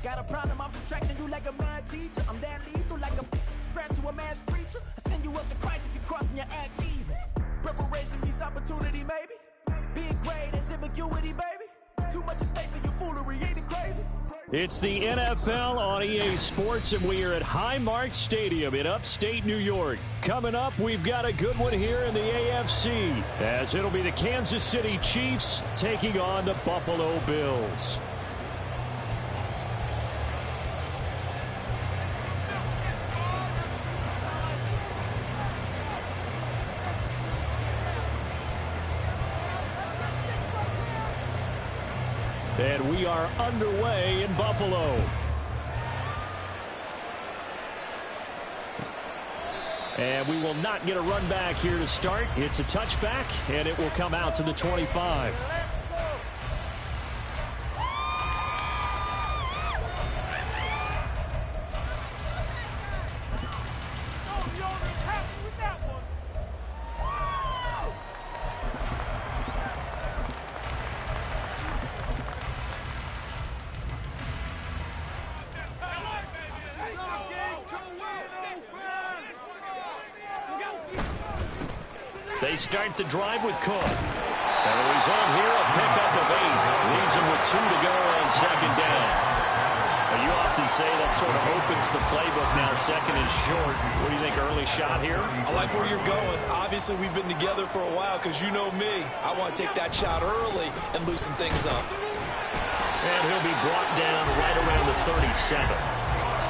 Got a problem, I'm subtracting you like a mad teacher. I'm that lethal like a threat to a mass preacher. I send you up to Christ if you're crossing your act evil. Preparation means opportunity, maybe. Big grade is ambiguity, baby. Too much at stake for your foolery, ain't it crazy? It's the NFL on EA Sports, and we are at Highmark Stadium in upstate New York. Coming up, we've got a good one here in the AFC, as it'll be the Kansas City Chiefs taking on the Buffalo Bills. And we are underway in Buffalo. And we will not get a run back here to start. It's a touchback, and it will come out to the 25. They start the drive with Cook. And the result here, a pickup of 8. Leaves them with 2 to go on second down. Well, you often say that sort of opens the playbook now. Second and short. What do you think, early shot here? I like where you're going. Obviously, we've been together for a while because you know me. I want to take that shot early and loosen things up. And he'll be brought down right around the 37.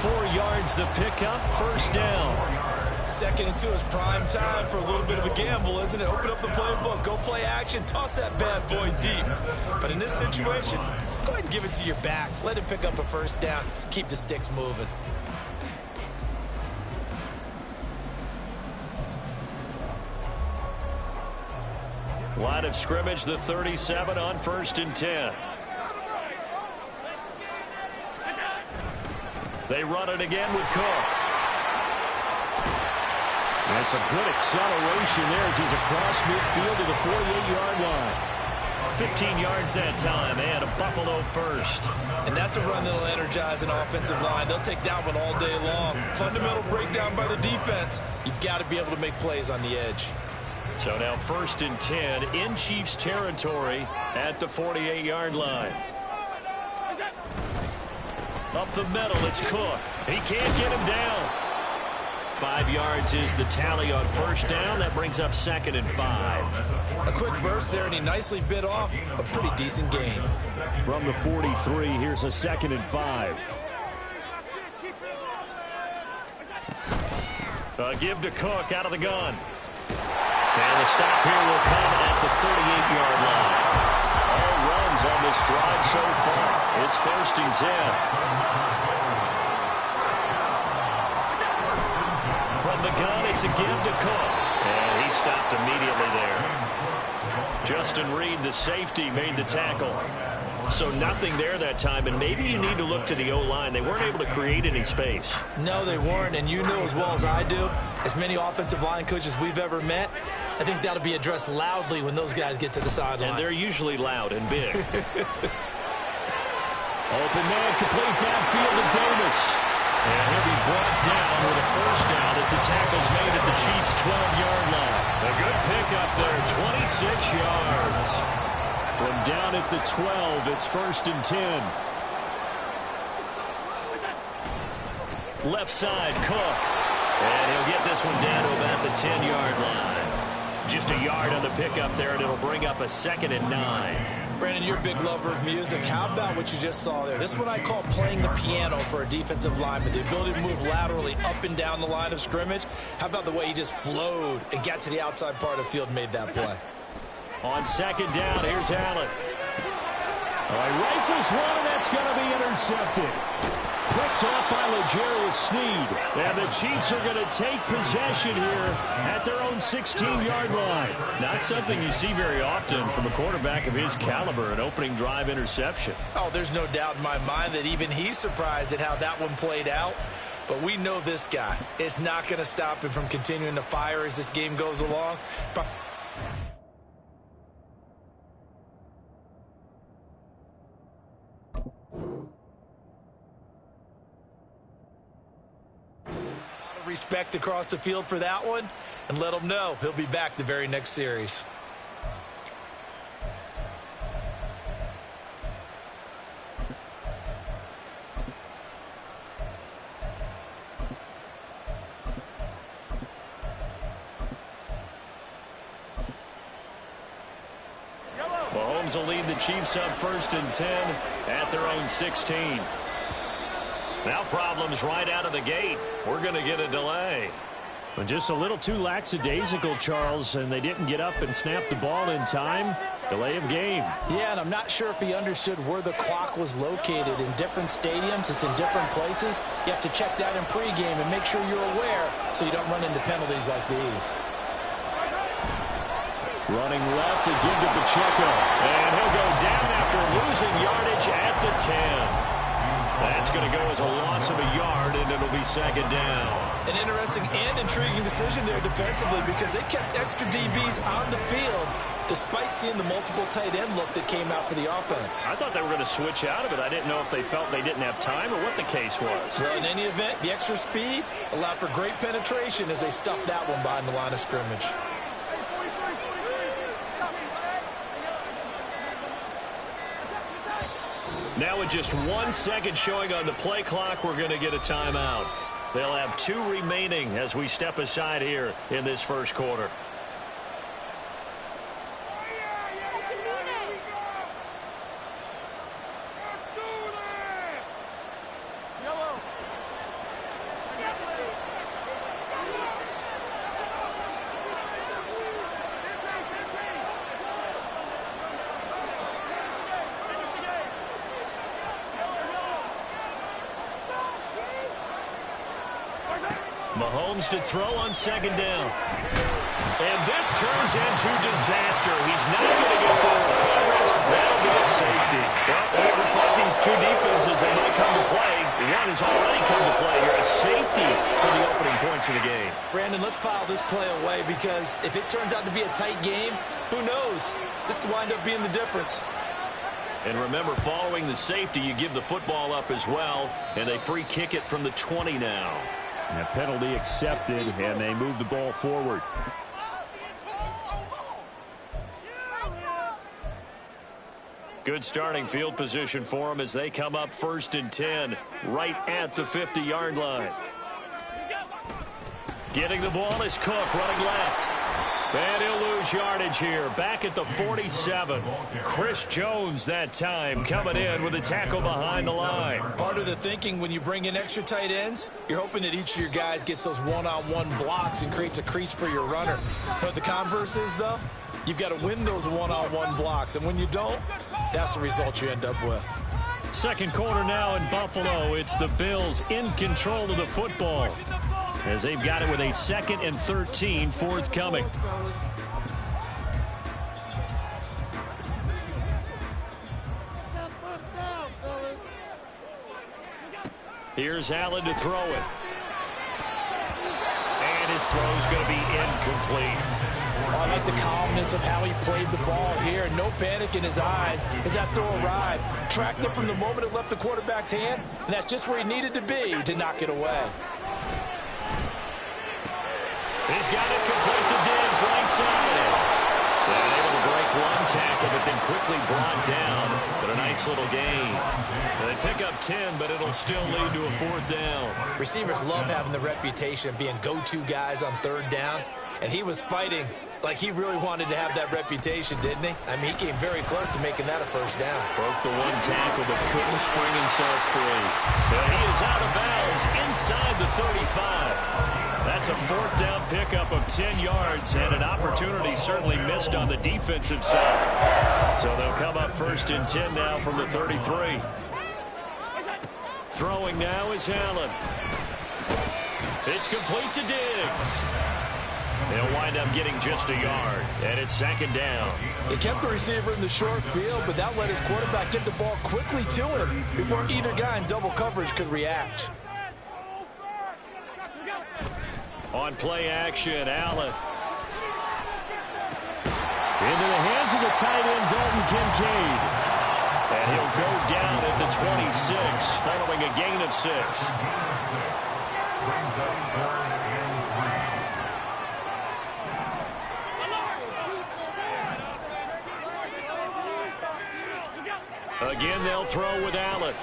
4 yards the pickup, first down. 2nd and 2 is prime time for a little bit of a gamble, isn't it? Open up the playbook, go play action, toss that bad boy deep. But in this situation, go ahead and give it to your back. Let him pick up a first down. Keep the sticks moving. Line of scrimmage, the 37 on 1st and 10. They run it again with Cook. And some good acceleration there as he's across midfield to the 48-yard line. 15 yards that time, and a Buffalo first. And that's a run that'll energize an offensive line. They'll take that one all day long. Fundamental breakdown by the defense. You've got to be able to make plays on the edge. So now 1st and 10 in Chiefs territory at the 48-yard line. Up the middle, it's Cook. He can't get him down. 5 yards is the tally on first down. That brings up 2nd and 5. A quick burst there, and he nicely bit off a pretty decent gain. From the 43, here's a 2nd and 5. Give to Cook out of the gun. And the stop here will come at the 38-yard line. All runs on this drive so far. It's 1st and 10. From the gun, it's a give to Cook. And he stopped immediately there. Justin Reed, the safety, made the tackle. So nothing there that time, and maybe you need to look to the O-line. They weren't able to create any space. No, they weren't, and you know as well as I do, as many offensive line coaches we've ever met, I think that'll be addressed loudly when those guys get to the sideline. And they're usually loud and big. Open man, complete downfield to Davis. And he'll be brought down with a first down as the tackle's made at the Chiefs' 12-yard line. A good pickup there, 26 yards. From down at the 12, it's 1st and 10. Left side, Cook. And he'll get this one down to about the 10-yard line. Just a yard on the pickup there, and it'll bring up a 2nd and 9. Brandon, you're a big lover of music. How about what you just saw there? This is what I call playing the piano for a defensive lineman. The ability to move laterally up and down the line of scrimmage. How about the way he just flowed and got to the outside part of the field and made that play? On 2nd down, here's Allen. All right, rifles one, and that's going to be intercepted. Picked off by L'Jarius Sneed. And the Chiefs are going to take possession here at their own 16-yard line. Not something you see very often from a quarterback of his caliber, an opening drive interception. Oh, there's no doubt in my mind that even he's surprised at how that one played out. But we know this guy is not going to stop him from continuing to fire as this game goes along. But respect across the field for that one and let him know he'll be back the very next series. Mahomes will lead the Chiefs up 1st and 10 at their own 16. Now problems right out of the gate. We're going to get a delay. Well, just a little too lackadaisical, Charles, and they didn't get up and snap the ball in time. Delay of game. Yeah, and I'm not sure if he understood where the clock was located. In different stadiums, it's in different places. You have to check that in pregame and make sure you're aware so you don't run into penalties like these. Running left to give to Pacheco. And he'll go down after losing yardage at the 10. That's going to go as a loss of a yard, and it'll be 2nd down. An interesting and intriguing decision there defensively because they kept extra DBs on the field despite seeing the multiple tight end look that came out for the offense. I thought they were going to switch out of it. I didn't know if they felt they didn't have time or what the case was. Well, in any event, the extra speed allowed for great penetration as they stuffed that one behind the line of scrimmage. Now with just 1 second showing on the play clock, we're going to get a timeout. They'll have 2 remaining as we step aside here in this first quarter. Mahomes to throw on 2nd down. And this turns into disaster. He's not going to get forward coverage. That'll be a safety. Well, it looks like these two defenses, they might come to play. One has already come to play here. A safety for the opening points of the game. Brandon, let's file this play away because if it turns out to be a tight game, who knows? This could wind up being the difference. And remember, following the safety, you give the football up as well, and they free kick it from the 20 now. And a penalty accepted, and they move the ball forward. Good starting field position for them as they come up 1st and 10, right at the 50-yard line. Getting the ball is Cook, running left. And he'll lose yardage here, back at the 47. Chris Jones that time coming in with a tackle behind the line. Part of the thinking when you bring in extra tight ends, you're hoping that each of your guys gets those one-on-one blocks and creates a crease for your runner. You know what the converse is, though? You've got to win those one-on-one blocks, and when you don't, that's the result you end up with. Second quarter now in Buffalo. It's the Bills in control of the football, as they've got it with a 2nd and 13 forthcoming. Here's Allen to throw it. And his throw's going to be incomplete. I like the calmness of how he played the ball here. No panic in his eyes as that throw arrived. Tracked it from the moment it left the quarterback's hand, and that's just where he needed to be to knock it away. He's got it complete to Diggs, right side. And able to break one tackle, but then quickly brought down. But a nice little gain. They pick up 10, but it'll still lead to a 4th down. Receivers love having the reputation of being go-to guys on 3rd down, and he was fighting like he really wanted to have that reputation, didn't he? I mean, he came very close to making that a 1st down. Broke the one tackle, but couldn't spring himself free. But he is out of bounds inside the 35. That's a 4th down pickup of 10 yards and an opportunity certainly missed on the defensive side. So they'll come up 1st and 10 now from the 33. Throwing now is Allen. It's complete to Diggs. They'll wind up getting just a yard, and it's 2nd down. They kept the receiver in the short field, but that let his quarterback get the ball quickly to him before either guy in double coverage could react. On play action, Allen. Into the hands of the tight end, Dalton Kincaid. And he'll go down at the 26 following a gain of 6. Again, they'll throw with Allen.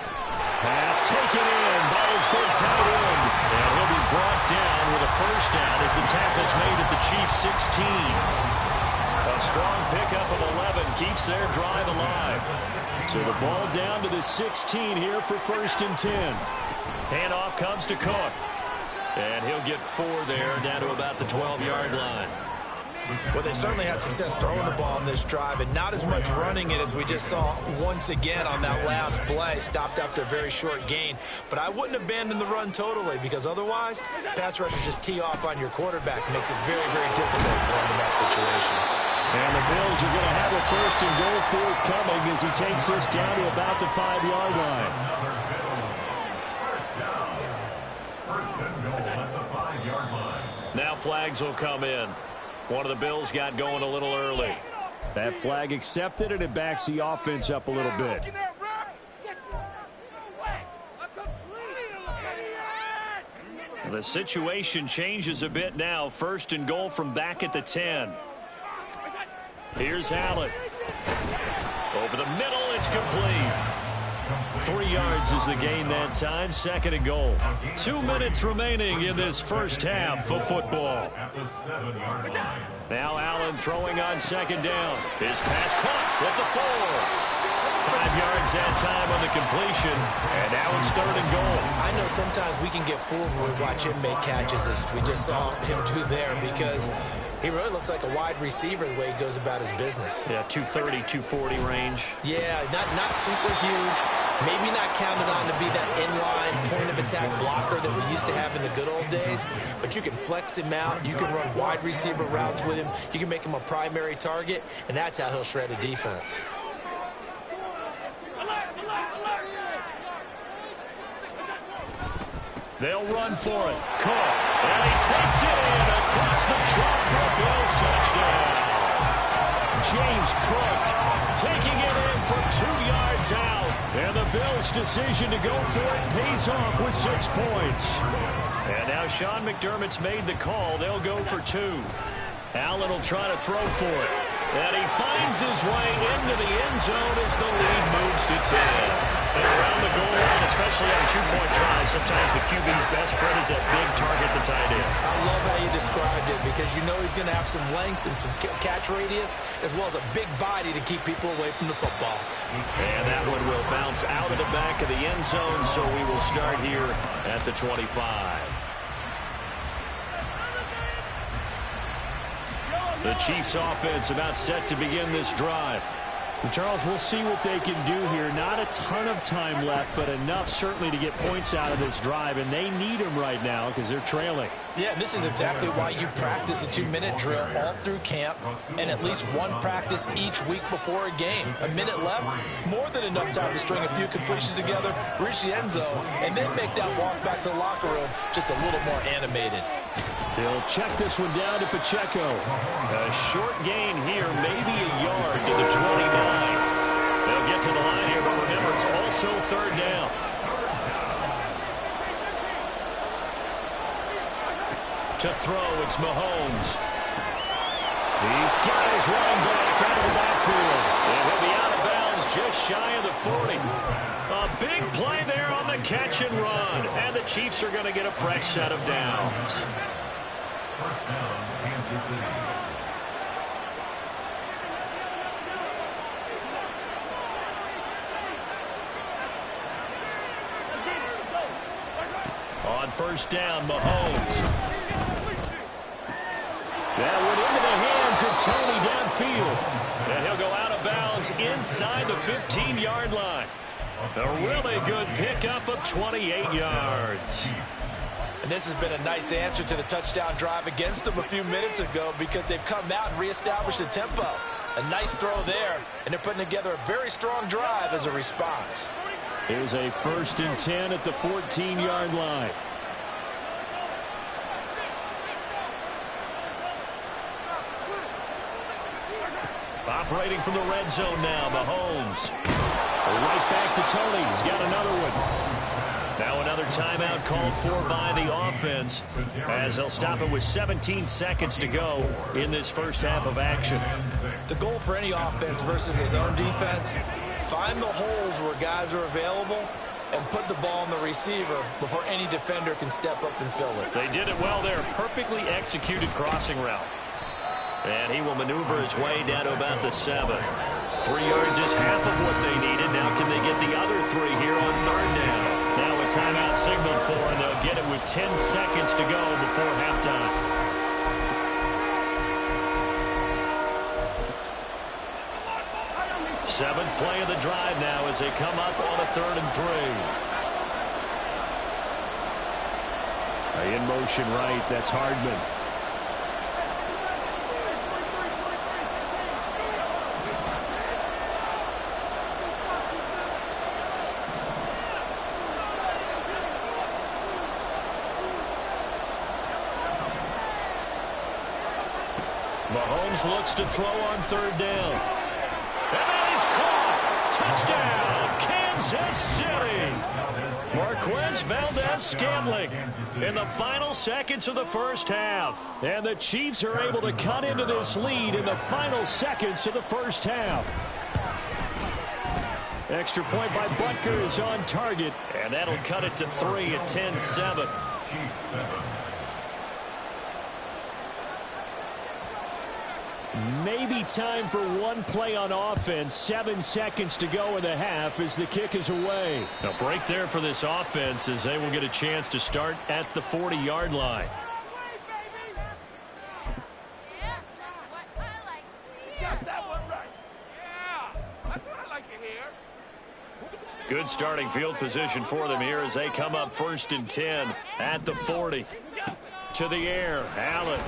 Pass taken in by his big tight end. And he'll be brought down with a first down as the tackle's made at the Chiefs' 16. A strong pickup of 11 keeps their drive alive. So the ball down to the 16 here for 1st and 10. Handoff comes to Cook. And he'll get 4 there, down to about the 12-yard line. Well, they certainly had success throwing the ball in this drive, and not as much running it as we just saw once again on that last play. Stopped after a very short gain. But I wouldn't abandon the run totally, because otherwise, pass rushers just tee off on your quarterback. Makes it very, very difficult for him in that situation. And the Bills are going to have a 1st and goal forthcoming as he takes this down to about the 5-yard line. Now flags will come in. One of the Bills got going a little early. That flag accepted, and it backs the offense up a little bit. The situation changes a bit now. 1st and goal from back at the 10. Here's Allen. Over the middle, it's complete. 3 yards is the gain that time. 2nd and goal. 2 minutes remaining in this first half of football. Now Allen throwing on 2nd down. His pass caught with the 4. 5 yards that time on the completion. And now it's 3rd and goal. I know sometimes we can get fooled when we watch him make catches, as we just saw him do there, because he really looks like a wide receiver the way he goes about his business. Yeah, 230, 240 range. Yeah, not super huge. Maybe not counted on to be that inline point-of-attack blocker that we used to have in the good old days. But you can flex him out. You can run wide receiver routes with him. You can make him a primary target, and that's how he'll shred a defense. They'll run for it. Cook. And he takes it in across the chalk for a Bills touchdown. James Cook taking it in from 2 yards out. And the Bills' decision to go for it pays off with 6 points. And now Sean McDermott's made the call. They'll go for 2. Allen will try to throw for it. And he finds his way into the end zone as the lead moves to 10. And around the goal line, especially on 2-point tries, sometimes the QB's best friend is that big target, the tight end. I love how you described it, because you know he's going to have some length and some catch radius, as well as a big body to keep people away from the football. And that one will bounce out of the back of the end zone, so we will start here at the 25. The Chiefs offense about set to begin this drive. And Charles, we'll see what they can do here. Not a ton of time left, but enough certainly to get points out of this drive, and they need them right now because they're trailing. Yeah, this is exactly why you practice a 2-minute drill all through camp, and at least one practice each week before a game. A minute left, more than enough time to string a few completions together, reach the end zone, and then make that walk back to the locker room just a little more animated. He'll check this one down to Pacheco. A short gain here, maybe a yard to the 29. They'll get to the line here, but remember, it's also 3rd down. To throw, it's Mahomes. He's got his running back out of the backfield. And he'll be out of bounds just shy of the 40. A big play there on the catch and run. And the Chiefs are going to get a fresh set of downs. First down, Kansas City. On 1st down, Mahomes. That went into the hands of Tony downfield. And he'll go out of bounds inside the 15-yard line. A really good pickup of 28 yards. And this has been a nice answer to the touchdown drive against them a few minutes ago, because they've come out and reestablished the tempo. A nice throw there, and they're putting together a very strong drive as a response. Here's a 1st and 10 at the 14-yard line. Operating from the red zone now, Mahomes. Right back to Tony. He's got another one. Now another timeout called for by the offense as they'll stop it with 17 seconds to go in this first half of action. The goal for any offense versus his own defense, find the holes where guys are available and put the ball on the receiver before any defender can step up and fill it. They did it well there. Perfectly executed crossing route. And he will maneuver his way down to about the 7. 3 yards is half of what they needed. Now can they get the other 3 here on third down? Now a timeout signaled for, and they'll get it with 10 seconds to go before halftime. Seventh play of the drive now as they come up on a 3rd and 3. In motion right, that's Hardman. Mahomes looks to throw on 3rd down. And that is caught. Touchdown, Kansas City. Marquez Valdez-Scantling in the final seconds of the first half. And the Chiefs are able to cut into this lead in the final seconds of the first half. Extra point by Butker is on target. And that'll cut it to 3 at 10-7. Chiefs 7. Maybe time for one play on offense. 7 seconds to go in the half as the kick is away. A break there for this offense as they will get a chance to start at the 40-yard line. Good starting field position for them here as they come up 1st and 10 at the 40. To the air, Allen.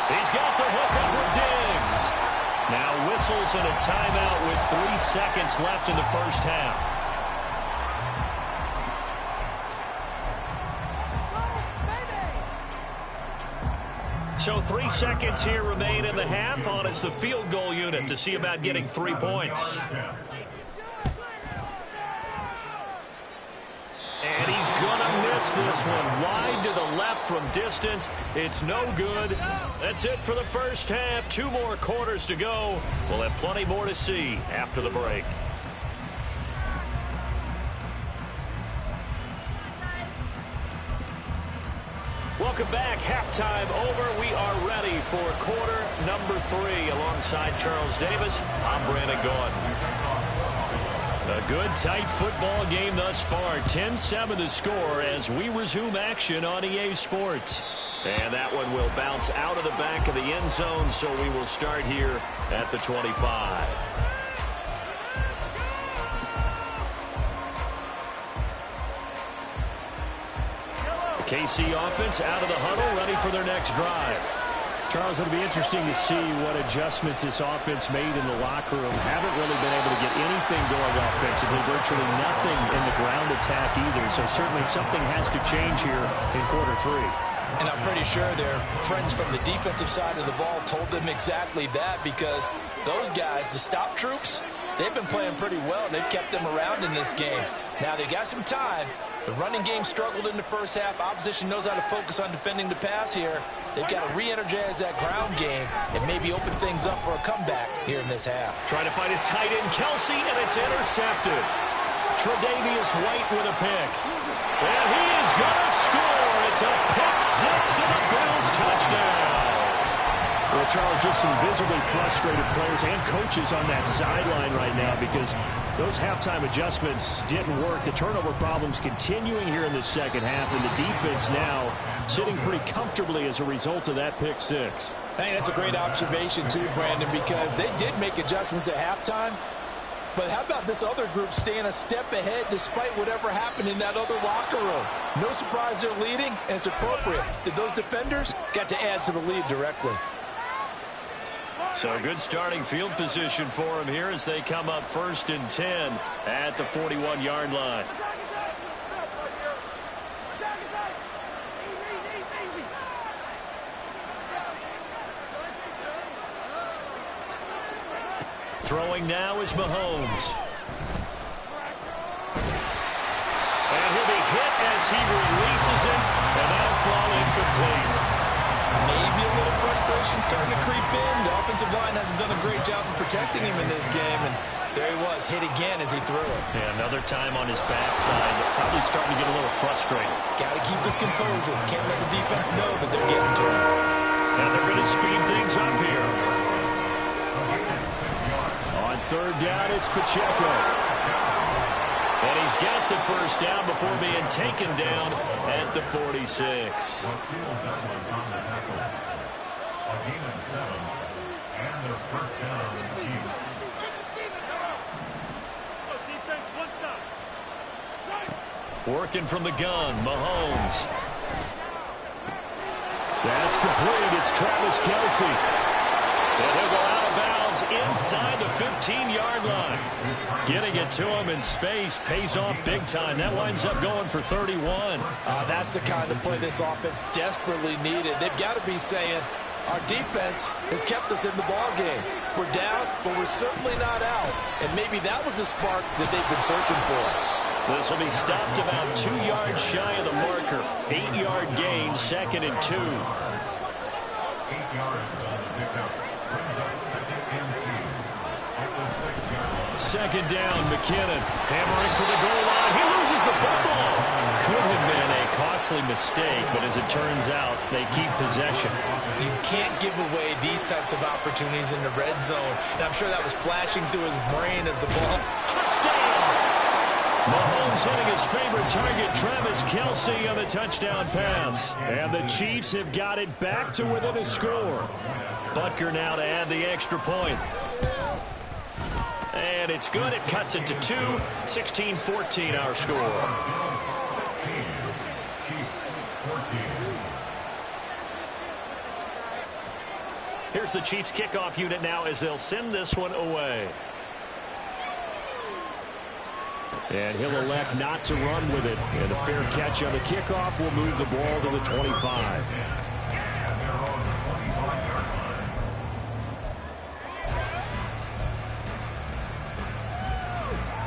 He's got the hook up with Diggs. Now whistles and a timeout with 3 seconds left in the first half. So 3 seconds here remain in the half on it's the field goal unit to see about getting 3 points. And he's going to miss this one. Wide to the left from distance. It's no good. That's it for the first half. 2 more quarters to go. We'll have plenty more to see after the break. Welcome back. Halftime over. We are ready for quarter number 3. Alongside Charles Davis, I'm Brandon Gaudin. A good, tight football game thus far. 10-7 the score as we resume action on EA Sports. And that one will bounce out of the back of the end zone, so we will start here at the 25. The KC offense out of the huddle, ready for their next drive. Charles, it'll be interesting to see what adjustments this offense made in the locker room. Haven't really been able to get anything going offensively. Virtually nothing in the ground attack either. So certainly something has to change here in quarter 3. And I'm pretty sure their friends from the defensive side of the ball told them exactly that, because those guys, the stop troops, they've been playing pretty well. They've kept them around in this game. Now they got some time. The running game struggled in the first half. Opposition knows how to focus on defending the pass here. They've got to re-energize that ground game and maybe open things up for a comeback here in this half. Trying to find his tight end, Kelsey, and it's intercepted. Tre'Davious White with a pick. And he is going to score. It's a pick 6 and a Bills touchdown. Well, Charles, just some visibly frustrated players and coaches on that sideline right now because those halftime adjustments didn't work. The turnover problems continuing here in the second half, and the defense now sitting pretty comfortably as a result of that pick 6. Hey, that's a great observation too, Brandon, because they did make adjustments at halftime. But how about this other group staying a step ahead despite whatever happened in that other locker room? No surprise they're leading, and it's appropriate that those defenders got to add to the lead directly. So good starting field position for them here as they come up 1st and 10 at the 41-yard line. Throwing now is Mahomes. he releases it, and that'll fall incomplete. Maybe a little frustration starting to creep in. The offensive line hasn't done a great job of protecting him in this game, and there he was, hit again as he threw it. Yeah, another time on his backside, probably starting to get a little frustrated. Got to keep his composure. Can't let the defense know that they're getting to him. And they're going to speed things up here. On third down, it's Pacheco. And he's got the first down before being taken down at the 46. A gain of 7, and their first down, Chiefs. Working from the gun, Mahomes. That's complete. It's Travis Kelce. And he'll go out of bounds inside the 15-yard line. Getting it to him in space pays off big time. That winds up going for 31. That's the kind of play this offense desperately needed. They've got to be saying, our defense has kept us in the ball game. We're down, but we're certainly not out. And maybe that was the spark that they've been searching for. This will be stopped about 2 yards shy of the marker. 8-yard gain, 2nd and 2. 8 yards on the pickup. Brings up 2nd and 2. At the 6-yard line. Second down, McKinnon hammering for the goal line. He loses the football. Could have been a costly mistake, but as it turns out, they keep possession. You can't give away these types of opportunities in the red zone. And I'm sure that was flashing through his brain as the ball. Touchdown! Mahomes hitting his favorite target, Travis Kelce, on the touchdown pass. And the Chiefs have got it back to within a score. Butker now to add the extra point. And it's good. It cuts it to 2. 16-14 our score. 16. Chiefs 14. Here's the Chiefs kickoff unit now as they'll send this one away. And he'll elect not to run with it. And a fair catch on the kickoff will move the ball to the 25.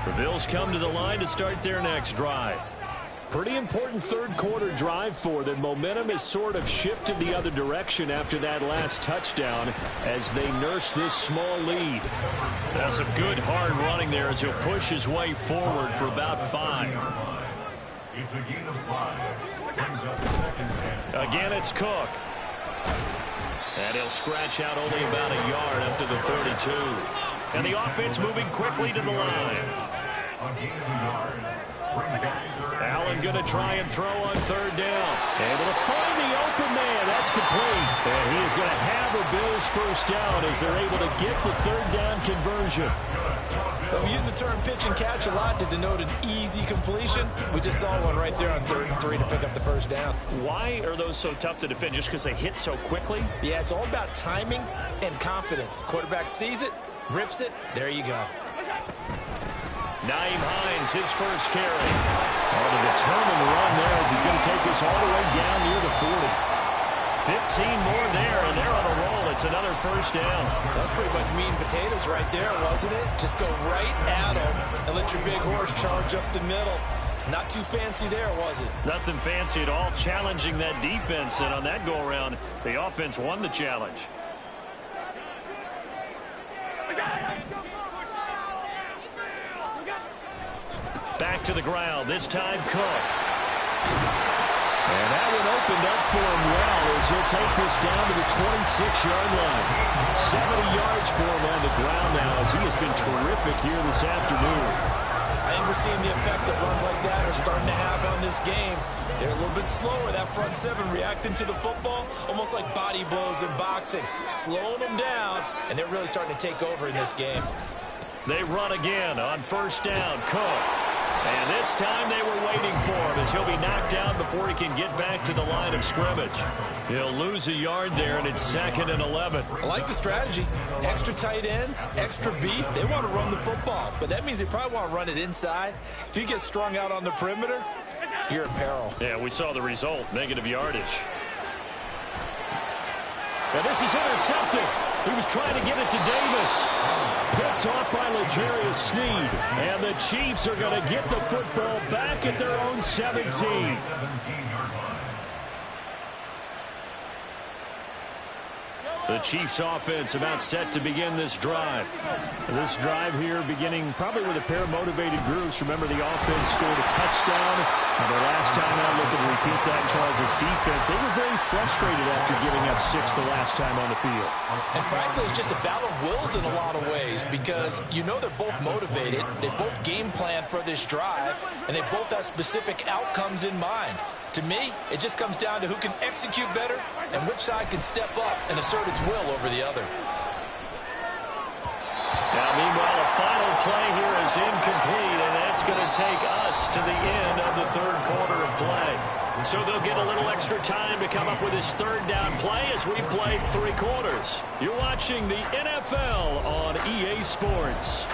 The Bills come to the line to start their next drive. Pretty important third quarter drive for them. Momentum has sort of shifted the other direction after that last touchdown as they nurse this small lead. That's some good hard running there as he'll push his way forward for about 5. It's a gain of 5. Brings up 2nd and. Again, it's Cook. And he'll scratch out only about a yard up to the 32. And the offense moving quickly to the line. A gain of a yard. Brings up 3rd. Allen going to try and throw on third down. Able to find the open man. That's complete. And he is going to have a Bills first down as they're able to get the third down conversion. Well, we use the term pitch and catch a lot to denote an easy completion. We just saw one right there on 3rd and 3 to pick up the first down. Why are those so tough to defend? Just because they hit so quickly? Yeah, it's all about timing and confidence. Quarterback sees it, rips it, there you go. Nyheim Hines, his first carry. On a determined run there as he's going to take this all the way down near the 40. 15 more there, and they're on a roll. It's another first down. That was pretty much meat and potatoes right there, wasn't it? Just go right at them and let your big horse charge up the middle. Not too fancy there, was it? Nothing fancy at all, challenging that defense, and on that go-around, the offense won the challenge. Back to the ground, this time Cook. And that one opened up for him well as he'll take this down to the 26-yard line. 70 yards for him on the ground now as he has been terrific here this afternoon. I think we're seeing the effect that runs like that are starting to have on this game. They're a little bit slower, that front seven reacting to the football, almost like body blows in boxing, slowing them down, and they're really starting to take over in this game. They run again on first down, Cook. And this time they were waiting for him as he'll be knocked down before he can get back to the line of scrimmage. He'll lose a yard there, and it's 2nd and 11. I like the strategy. Extra tight ends, extra beef. They want to run the football, but that means they probably want to run it inside. If you get strung out on the perimeter, you're in peril. Yeah, we saw the result, negative yardage. And this is intercepted. He was trying to get it to Davis. picked off by L'Jarius Sneed. And the Chiefs are going to get the football back at their own 17. The Chiefs offense about set to begin this drive. This drive here beginning probably with a pair of motivated groups. Remember, the offense scored a touchdown. And the last time out, looking to repeat that, Charles' defense, they were very frustrated after giving up 6 the last time on the field. And frankly, it's just a battle of wills in a lot of ways because you know they're both motivated. They both game plan for this drive, and they both have specific outcomes in mind. To me, it just comes down to who can execute better and which side can step up and assert its will over the other. Now, meanwhile, a final play here is incomplete, and that's going to take us to the end of the third quarter of play. So they'll get a little extra time to come up with this third down play as we played 3 quarters. You're watching the NFL on EA Sports.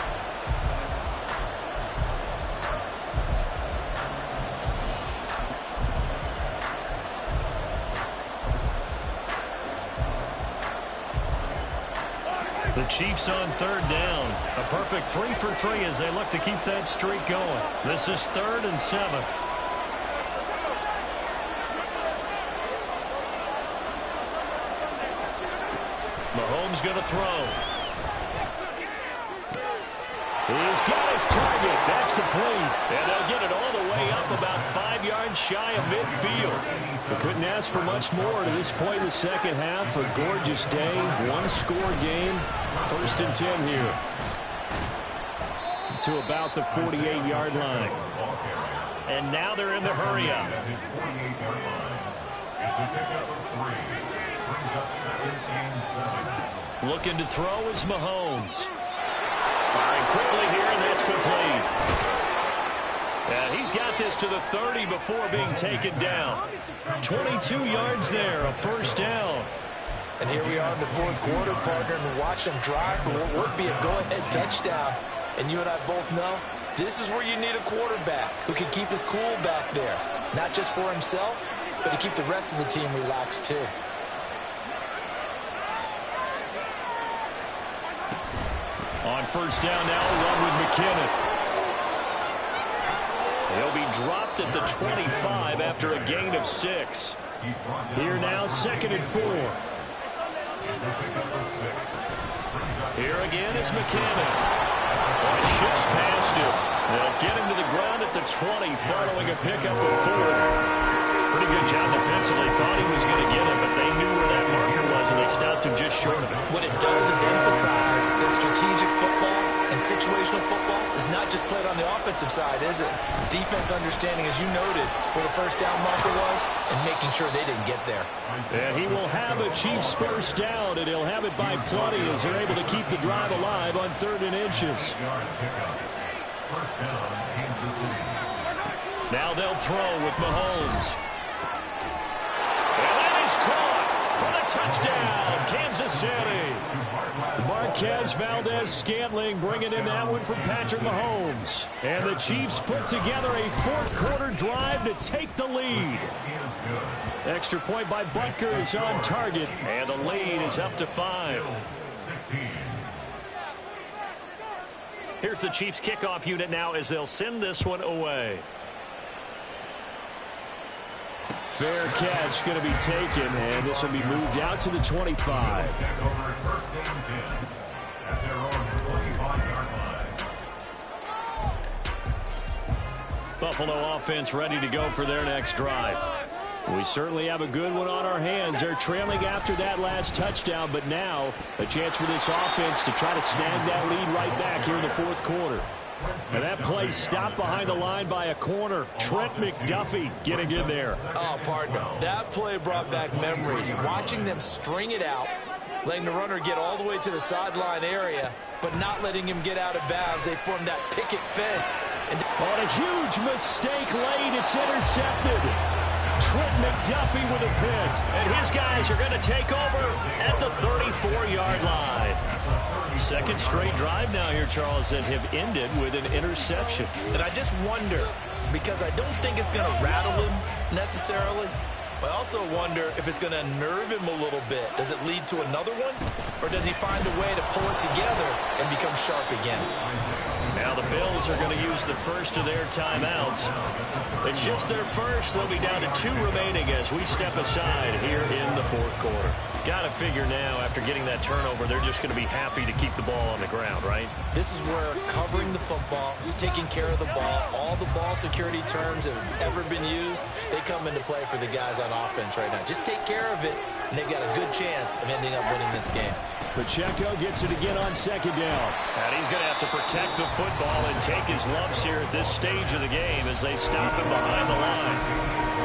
The Chiefs on third down. A perfect 3 for 3 as they look to keep that streak going. This is 3rd and 7. Mahomes going to throw. He's got his target. That's complete. And they'll get it all the way up about 5 yards shy of midfield. We couldn't ask for much more to this point in the second half. A gorgeous day, 1-score game. 1st and 10 here. To about the 48-yard line. And now they're in the hurry-up. Looking to throw is Mahomes. Firing quickly here, and that's complete. And he's got this to the 30 before being taken down. 22 yards there, a 1st down. And here we are in the 4th quarter, partner, and watch them drive for what would be a go-ahead touchdown. And you and I both know this is where you need a quarterback who can keep his cool back there. Not just for himself, but to keep the rest of the team relaxed too. On 1st down now, run with McKinnon. He'll be dropped at the 25 after a gain of 6. Here now, 2nd and 4. Here again is McKinnon. Shifts past him. They'll get him to the ground at the 20 following a pickup of 4. Pretty good job defensively. Thought he was going to get him, but they knew where that marker was, and they stopped him just short of it. What it does is emphasize that strategic football and situational football is not just played on the offensive side, is it? Defense understanding, as you noted, where the 1st down marker was and making sure they didn't get there. And he will have a Chiefs 1st down, and he'll have it by plenty as they're able to keep the drive alive on 3rd and inches. Now they'll throw with Mahomes. And that is caught for the touchdown, Kansas City. Marquez Valdez-Scantling bringing in that one from Patrick Mahomes. And the Chiefs put together a 4th quarter drive to take the lead. Extra point by Butker is on target, and the lead is up to 5. Here's the Chiefs kickoff unit now as they'll send this one away. Fair catch going to be taken, and this will be moved out to the 25. Buffalo offense ready to go for their next drive. We certainly have a good one on our hands. They're trailing after that last touchdown, but now a chance for this offense to try to snag that lead right back here in the 4th quarter. And that play stopped behind the line by a corner. Trent McDuffie getting in there. Oh, partner, that play brought back memories. Watching them string it out, letting the runner get all the way to the sideline area, but not letting him get out of bounds. They formed that picket fence. And on a huge mistake late, it's intercepted. Trent McDuffie with a pick. And his guys are going to take over at the 34-yard line. 2nd straight drive now here, Charles, that have ended with an interception. And I just wonder, because I don't think it's going to rattle him necessarily, but I also wonder if it's going to unnerve him a little bit. Does it lead to another one? or does he find a way to pull it together and become sharp again? Now the Bills are going to use the first of their timeouts. It's just their first. They'll be down to 2 remaining as we step aside here in the fourth quarter. Got to figure now, after getting that turnover, they're just going to be happy to keep the ball on the ground, right? This is where covering the football, taking care of the ball, all the ball security terms that have ever been used, they come into play for the guys on offense right now. Just take care of it, and they've got a good chance of ending up winning this game. Pacheco gets it again on second down. And he's going to have to protect the football and take his lumps here at this stage of the game as they stop him behind the line.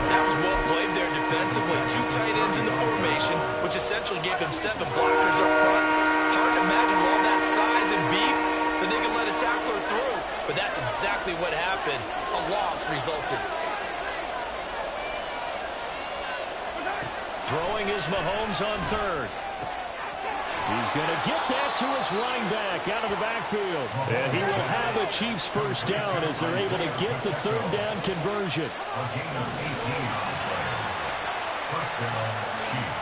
That was well played there defensively. 2 tight ends in the formation, which essentially gave him 7 blockers up front. Hard to imagine with all that size and beef that they could let a tackler through. But that's exactly what happened. A loss resulted. Throwing is Mahomes on third. He's going to get that to his running back out of the backfield. And he will have a Chiefs first down as they're able to get the third down conversion. A gain of 18. First down, Chiefs.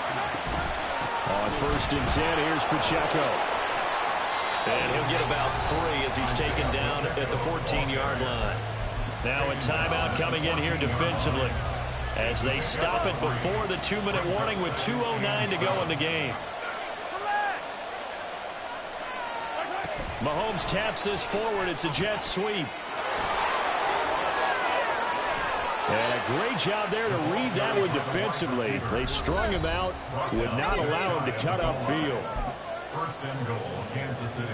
On first and 10, here's Pacheco. And he'll get about 3 as he's taken down at the 14-yard line. Now a timeout coming in here defensively as they stop it before the 2-minute warning with 2:09 to go in the game. Mahomes taps this forward. It's a jet sweep. And a great job there to read that one defensively. They strung him out, would not allow him to cut upfield. First and goal, Kansas City.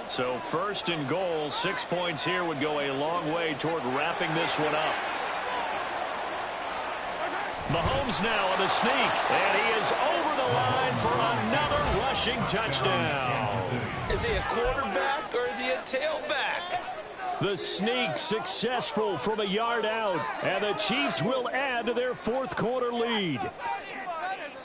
So first and goal, 6 points here would go a long way toward wrapping this one up. Mahomes now on the sneak, and he is over the line for another rushing touchdown. Is he a quarterback or is he a tailback? The sneak successful from a yard out, and the Chiefs will add to their fourth quarter lead.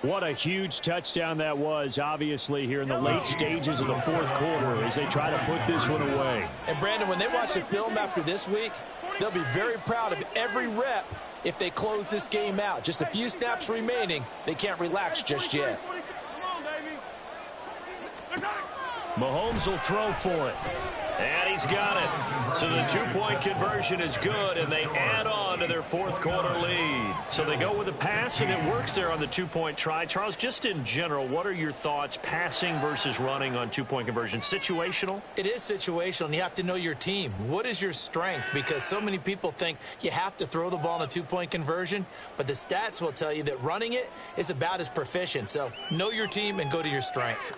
What a huge touchdown that was, obviously, here in the late stages of the fourth quarter as they try to put this one away. And, Brandon, when they watch the film after this week, they'll be very proud of every rep if they close this game out. Just a few snaps remaining. They can't relax just yet. Mahomes will throw for it. And he's got it. So the 2-point conversion is good, and they add on to their fourth quarter lead. So they go with a pass, and it works there on the 2-point try. Charles, just in general, what are your thoughts passing versus running on 2-point conversion? Situational? It is situational, and you have to know your team. What is your strength? Because so many people think you have to throw the ball in a 2-point conversion, but the stats will tell you that running it is about as proficient. So know your team and go to your strength.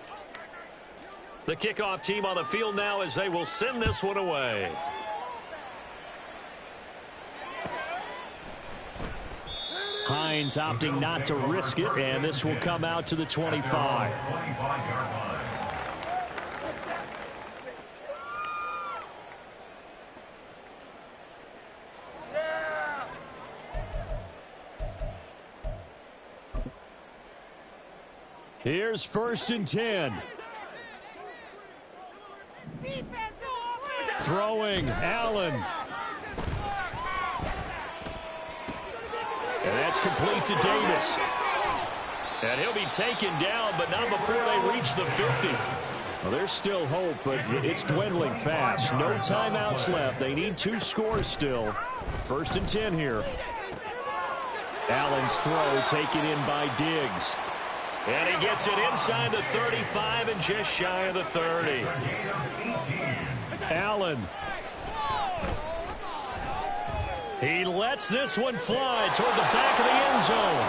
The kickoff team on the field now as they will send this one away. Hines opting not to risk it, and this will come out to the 25. Here's first and 10. Throwing, Allen. And that's complete to Davis. And he'll be taken down, but not before they reach the 50. Well, there's still hope, but it's dwindling fast. No timeouts left. They need 2 scores still. First and 10 here. Allen's throw taken in by Diggs. And he gets it inside the 35 and just shy of the 30. Allen. He lets this one fly toward the back of the end zone.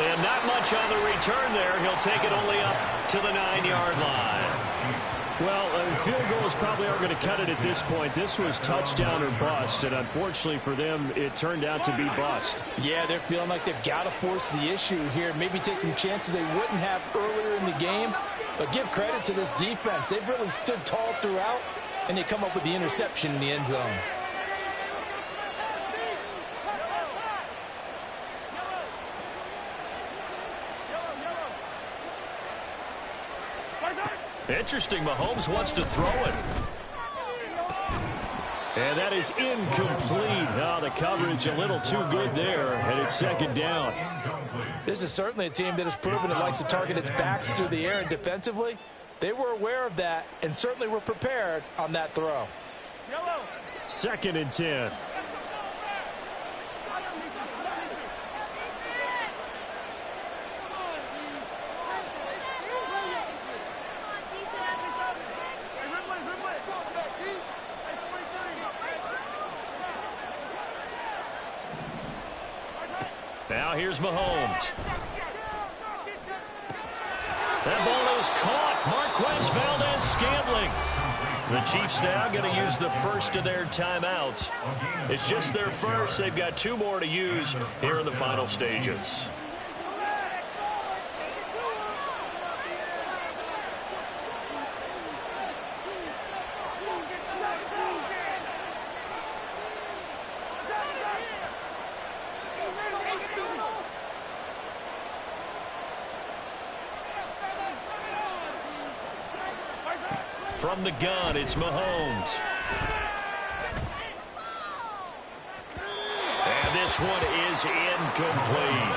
And not much on the return there. He'll take it only up to the 9-yard line. Well, field goals probably aren't going to cut it at this point. This was touchdown or bust, and unfortunately for them, it turned out to be bust. Yeah, they're feeling like they've got to force the issue here. Maybe take some chances they wouldn't have earlier in the game. But give credit to this defense. They've really stood tall throughout, and they come up with the interception in the end zone. Interesting, Mahomes wants to throw it. And that is incomplete. Oh, the coverage a little too good there, and it's second down. This is certainly a team that has proven it likes to target its backs through the air, and defensively, they were aware of that and certainly were prepared on that throw. Second and 10. Now here's Mahomes. That ball is caught. Marquez Valdez-Scantling. The Chiefs now going to use the first of their timeouts. It's just their first. They've got 2 more to use here in the final stages. From the gun, it's Mahomes. And this one is incomplete.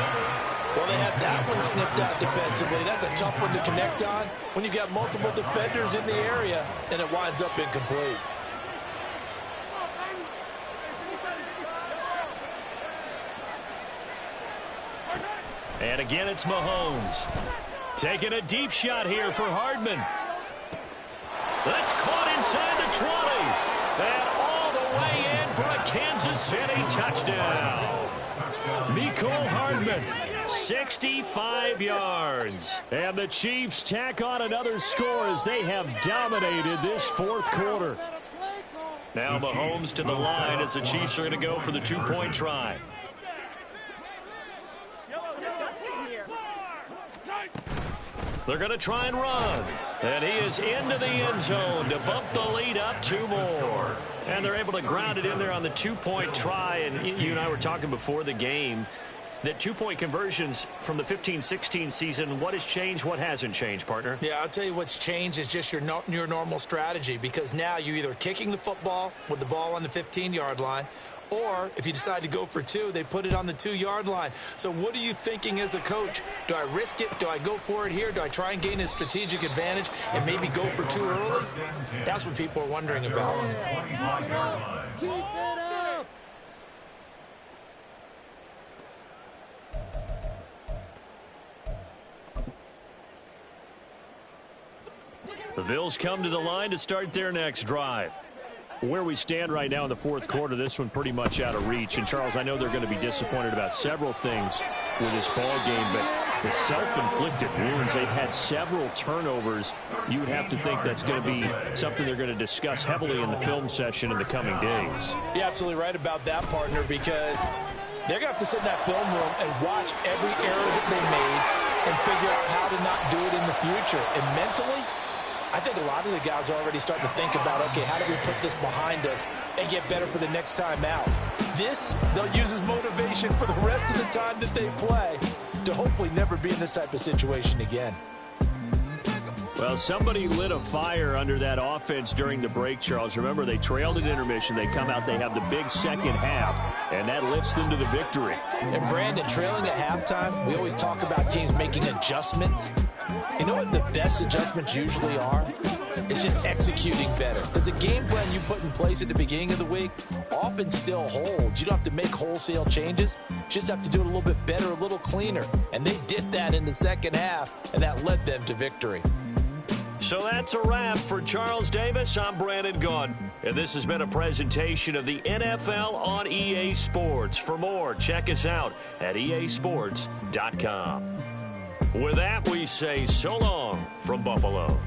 Well, they have that one snipped out defensively. That's a tough one to connect on when you've got multiple defenders in the area, and it winds up incomplete. And again, it's Mahomes. Taking a deep shot here for Hardman. That's caught inside the 20. And all the way in for a Kansas City touchdown. Mecole Hardman, 65 yards. And the Chiefs tack on another score as they have dominated this fourth quarter. Now Mahomes to the line as the Chiefs are going to go for the 2-point try. They're going to try and run. And he is into the end zone to bump the lead up 2 more. And they're able to ground it in there on the 2-point try. And you and I were talking before the game that 2-point conversions from the 15-16 season, what has changed, what hasn't changed, partner? Yeah, I'll tell you what's changed is just your normal strategy, because now you're either kicking the football with the ball on the 15-yard line, or if you decide to go for 2, they put it on the 2-yard line. So what are you thinking as a coach? Do I risk it? Do I go for it here? Do I try and gain a strategic advantage and maybe go for 2 early? That's what people are wondering about. Keep it up. The Bills come to the line to start their next drive. Where we stand right now in the fourth quarter, this one pretty much out of reach. And, Charles, I know they're going to be disappointed about several things with this ball game, but the self-inflicted wounds, they've had several turnovers. You would have to think that's going to be something they're going to discuss heavily in the film session in the coming days. You're absolutely right about that, partner, because they're going to have to sit in that film room and watch every error that they made and figure out how to not do it in the future. And mentally, I think a lot of the guys are already starting to think about, okay, how do we put this behind us and get better for the next time out? This, they'll use as motivation for the rest of the time that they play to hopefully never be in this type of situation again. Well, somebody lit a fire under that offense during the break, Charles. Remember, they trailed at intermission. They come out, they have the big second half, and that lifts them to the victory. And, Brandon, trailing at halftime, we always talk about teams making adjustments. You know what the best adjustments usually are? It's just executing better. Because the game plan you put in place at the beginning of the week often still holds. You don't have to make wholesale changes. You just have to do it a little bit better, a little cleaner. And they did that in the second half, and that led them to victory. So that's a wrap for Charles Davis. I'm Brandon Gaudin, and this has been a presentation of the NFL on EA Sports. For more, check us out at easports.com. With that, we say so long from Buffalo.